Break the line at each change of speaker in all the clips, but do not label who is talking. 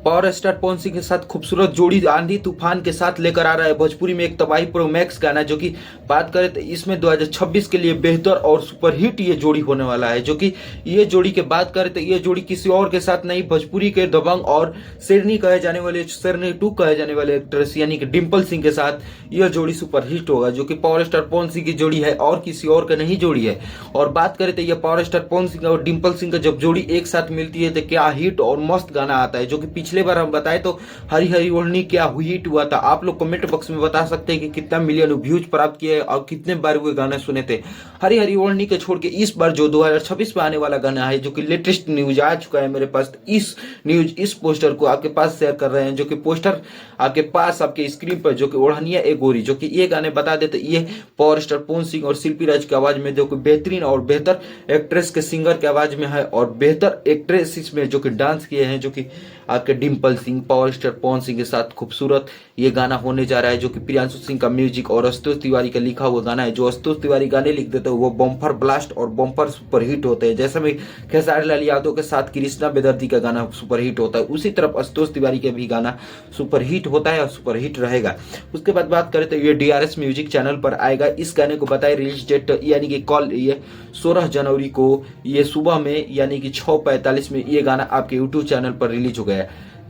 Power star Pawan Singh के साथ खूबसूरत जोड़ी आंधी तूफान के साथ लेकर आ रहा है भोजपुरी में एक तबाही प्रो मैक्स गाना, जो कि बात करें तो इसमें 2026 के लिए बेहतर और सुपरहिट ये जोड़ी होने वाला है। जो कि ये जोड़ी के बात करें तो ये जोड़ी किसी और के साथ नहीं, भोजपुरी के दबंग और शेरनी कहे जाने वाले, शेरनी 2 कहे जाने वाले एक्ट्रेस यानी कि डिम्पल सिंह के साथ यह जोड़ी सुपरहिट होगा। जो कि पावर स्टार पवन सिंह की जोड़ी है और किसी और का नहीं जोड़ी है। और बात करें तो यह पावर स्टार पवन सिंह और डिम्पल सिंह का जब जोड़ी एक साथ मिलती है तो क्या हिट और मस्त गाना आता है। जो कि पिछले बार हम बताए तो हरी हरी ओढ़नी क्या हिट हुआ था। आप लोग कमेंट बॉक्स में बता सकते हैं कि कितना मिलियन व्यूज प्राप्त किए और कितने बार वो गाना सुने थे। हरी हरी ओढ़नी के छोड़ के इस बार जो 2026 में आने वाला गाना है, जो कि लेटेस्ट न्यूज आ चुका है मेरे पास, इस न्यूज इस पोस्टर को आपके पास शेयर कर रहे हैं। जो कि पोस्टर आपके पास आपके स्क्रीन पर जो कि ओढ़निया ए गोरी, जो कि ये गाने बता देते ये पावर स्टार पवन सिंह और शिल्पी राज की आवाज में, जो कि बेहतरीन और बेहतर एक्ट्रेस के सिंगर की आवाज में है और बेहतर एक्ट्रेस इसमें जो कि डांस किए हैं, जो कि आपके डिम्पल सिंह पावर स्टार पवन सिंह के साथ खूबसूरत ये गाना होने जा रहा है। जो कि प्रियांशु सिंह का म्यूजिक और आशुतोष तिवारी का लिखा हुआ गाना है। जो आशुतोष तिवारी गाने लिख देते हैं वो बम्पर ब्लास्ट और बम्पर सुपरहिट होते हैं। जैसे में खेसारी लाल यादव के साथ कृष्णा बेदर्दी का गाना सुपरहिट होता है, उसी तरफ आशुतोष तिवारी का भी गाना सुपरहिट होता है और सुपरहिट रहेगा। उसके बाद बात करें तो ये DRS म्यूजिक चैनल पर आएगा। इस गाने को बताए रिलीज डेट यानी कि कल ये 16 जनवरी को ये सुबह में यानी कि 6:45 में ये गाना आपके यूट्यूब चैनल पर रिलीज हो गया।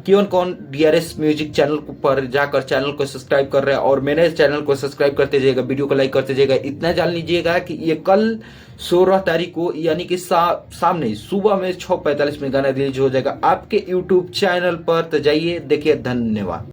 कौन कौन DRS म्यूजिक चैनल पर जाकर चैनल को सब्सक्राइब कर रहे हैं और मेरे चैनल को सब्सक्राइब करते जाइएगा, वीडियो को लाइक करते जाइएगा। इतना जान लीजिएगा कि ये कल 16 तारीख को यानी कि सामने सुबह में 6:45 में गाना रिलीज हो जाएगा आपके यूट्यूब चैनल पर। तो जाइए देखिए। धन्यवाद।